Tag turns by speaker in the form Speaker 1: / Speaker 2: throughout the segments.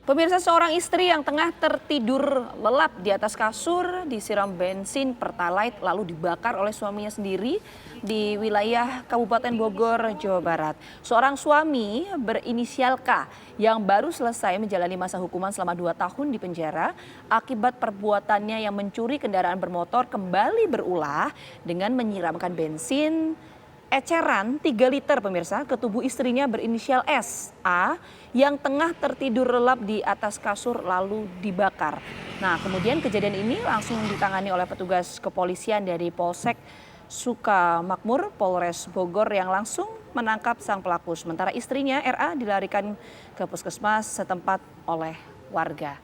Speaker 1: Pemirsa, seorang istri yang tengah tertidur lelap di atas kasur disiram bensin Pertalite lalu dibakar oleh suaminya sendiri di wilayah Kabupaten Bogor, Jawa Barat. Seorang suami berinisial K yang baru selesai menjalani masa hukuman selama 2 tahun di penjara akibat perbuatannya yang mencuri kendaraan bermotor kembali berulah dengan menyiramkan bensin eceran 3 liter pemirsa ke tubuh istrinya berinisial S, A, yang tengah tertidur lelap di atas kasur lalu dibakar. Nah, kemudian kejadian ini langsung ditangani oleh petugas kepolisian dari Polsek Sukamakmur, Polres Bogor yang langsung menangkap sang pelaku. Sementara istrinya RA dilarikan ke puskesmas setempat oleh warga.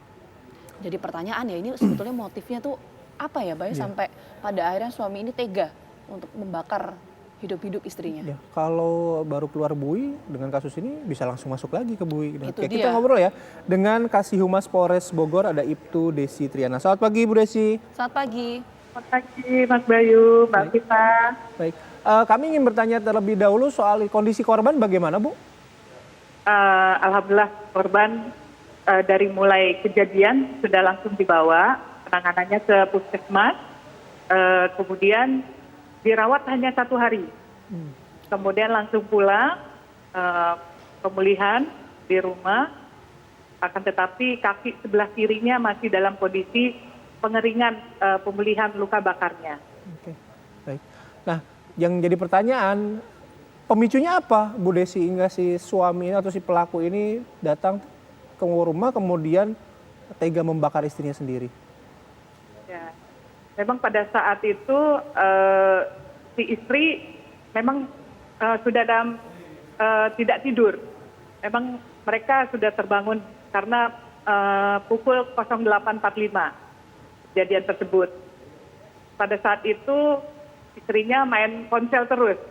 Speaker 1: Jadi pertanyaan ya, ini sebetulnya motifnya tuh apa ya, Bay, sampai pada akhirnya suami ini tega untuk membakar hidup-hidup istrinya.
Speaker 2: Ya, kalau baru keluar BUI dengan kasus ini bisa langsung masuk lagi ke BUI. Nah,
Speaker 1: Itu
Speaker 2: kita
Speaker 1: dia.
Speaker 2: ngobrol ya dengan Kasih Humas Polres Bogor, ada Ibtu Desi Triana. Selamat pagi Ibu Desi.
Speaker 1: Selamat pagi.
Speaker 3: Selamat pagi Mas Bayu, Mbak Vita.
Speaker 2: Baik, kami ingin bertanya terlebih dahulu soal kondisi korban bagaimana Bu?
Speaker 3: Alhamdulillah korban dari mulai kejadian sudah langsung dibawa penanganannya ke puskesmas, kemudian dirawat hanya 1 hari. Kemudian langsung pulang, pemulihan di rumah, akan tetapi kaki sebelah kirinya masih dalam kondisi pengeringan, pemulihan luka bakarnya.
Speaker 2: Oke, baik. Nah, yang jadi pertanyaan, pemicunya apa Bu Desi hingga si suami atau si pelaku ini datang ke rumah kemudian tega membakar istrinya sendiri?
Speaker 3: Ya, memang pada saat itu si istri memang sudah dalam tidak tidur. Memang mereka sudah terbangun karena pukul 08.45 kejadian tersebut. Pada saat itu istrinya main ponsel terus,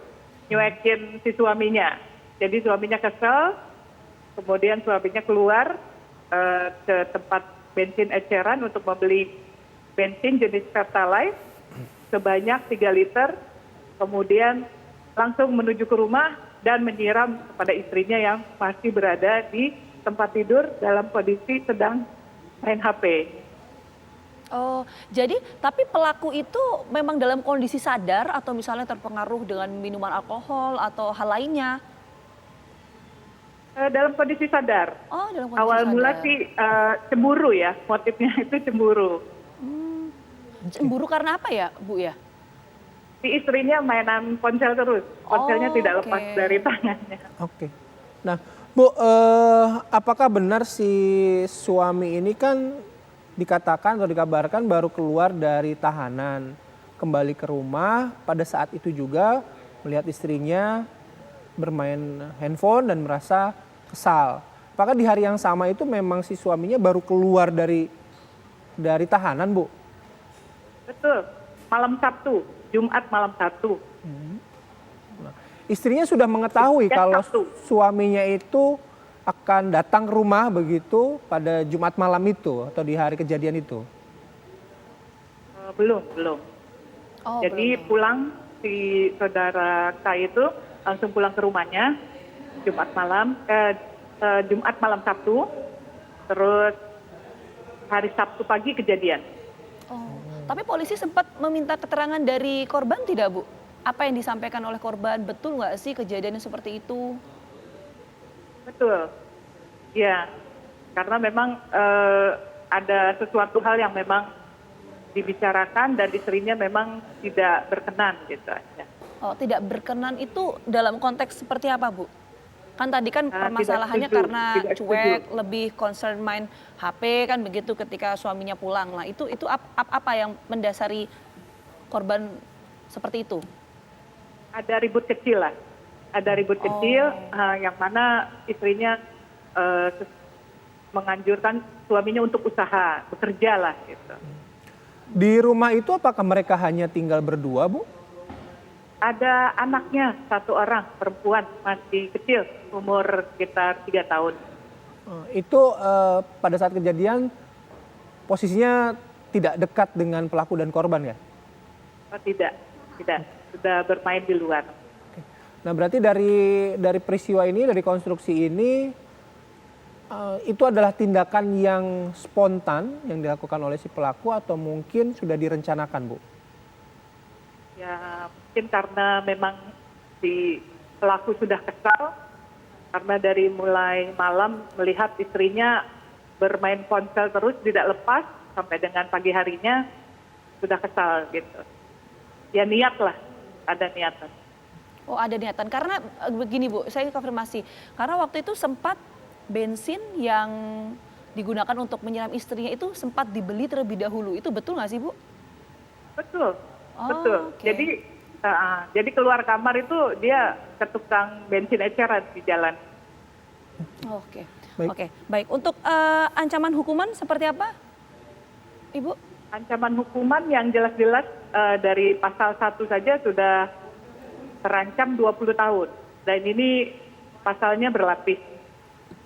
Speaker 3: nyuekin si suaminya. Jadi suaminya kesel, kemudian suaminya keluar ke tempat bensin eceran untuk membeli bensin jenis Pertalite sebanyak 3 liter, kemudian langsung menuju ke rumah dan menyiram kepada istrinya yang masih berada di tempat tidur dalam kondisi sedang main HP.
Speaker 1: Oh, jadi tapi pelaku itu memang dalam kondisi sadar atau misalnya terpengaruh dengan minuman alkohol atau hal lainnya?
Speaker 3: Dalam kondisi sadar.
Speaker 1: Oh, dalam kondisi
Speaker 3: Awal
Speaker 1: sadar.
Speaker 3: mula sih cemburu ya, motifnya itu cemburu.
Speaker 1: Cemburu karena apa ya, Bu ya?
Speaker 3: Si istrinya mainan ponsel terus, ponselnya
Speaker 1: Oh,
Speaker 3: tidak
Speaker 1: oke.
Speaker 3: lepas dari tangannya.
Speaker 2: Oke. Nah, Bu, apakah benar si suami ini kan dikatakan atau dikabarkan baru keluar dari tahanan, kembali ke rumah, pada saat itu juga melihat istrinya bermain handphone dan merasa kesal. Apakah di hari yang sama itu memang si suaminya baru keluar dari tahanan, Bu?
Speaker 3: Betul, malam Sabtu, Jumat malam Sabtu.
Speaker 2: Istrinya sudah mengetahui
Speaker 3: Dan
Speaker 2: kalau
Speaker 3: Sabtu.
Speaker 2: suaminya itu akan datang ke rumah begitu pada Jumat malam itu atau di hari kejadian itu?
Speaker 3: Belum.
Speaker 1: Oh,
Speaker 3: Jadi
Speaker 1: belum.
Speaker 3: pulang si saudara K itu langsung pulang ke rumahnya Jumat malam Sabtu, terus hari Sabtu pagi kejadian.
Speaker 1: Oh, tapi polisi sempat meminta keterangan dari korban tidak, Bu? Apa yang disampaikan oleh korban, betul nggak sih kejadiannya seperti itu?
Speaker 3: Betul, ya, karena memang ada sesuatu hal yang memang dibicarakan dan istrinya memang tidak berkenan gitu aja.
Speaker 1: Oh, tidak berkenan itu dalam konteks seperti apa, Bu? Kan tadi kan
Speaker 3: Tidak
Speaker 1: permasalahannya
Speaker 3: setuju,
Speaker 1: karena
Speaker 3: tidak
Speaker 1: cuek,
Speaker 3: setuju.
Speaker 1: lebih concern main HP kan begitu ketika suaminya pulang. Nah, itu apa yang mendasari korban seperti itu?
Speaker 3: Ada ribut kecil lah, yang mana istrinya menganjurkan suaminya untuk usaha, bekerja lah gitu.
Speaker 2: Di rumah itu apakah mereka hanya tinggal berdua, Bu?
Speaker 3: Ada anaknya 1 orang, perempuan, masih kecil, umur sekitar 3 tahun.
Speaker 2: Itu pada saat kejadian posisinya tidak dekat dengan pelaku dan korban ya?
Speaker 3: Oh, tidak, sudah bermain di luar.
Speaker 2: Nah, berarti dari peristiwa ini, dari konstruksi ini, itu adalah tindakan yang spontan yang dilakukan oleh si pelaku atau mungkin sudah direncanakan, Bu?
Speaker 3: Ya mungkin karena memang si pelaku sudah kesal karena dari mulai malam melihat istrinya bermain ponsel terus tidak lepas sampai dengan pagi harinya sudah kesal gitu. Ya niat lah, ada niatan.
Speaker 1: Oh ada niatan, karena begini Bu, saya konfirmasi. Karena waktu itu sempat bensin yang digunakan untuk menyiram istrinya itu sempat dibeli terlebih dahulu. Itu betul nggak sih Bu?
Speaker 3: Betul,
Speaker 1: Oh,
Speaker 3: betul.
Speaker 1: oke.
Speaker 3: Jadi keluar kamar itu dia ke tukang bensin eceran di jalan.
Speaker 1: Oke,
Speaker 2: Baik.
Speaker 1: oke, baik. Untuk ancaman hukuman seperti apa, Ibu?
Speaker 3: Ancaman hukuman yang jelas-jelas dari pasal 1 saja sudah terancam 20 tahun. Dan ini pasalnya berlapis.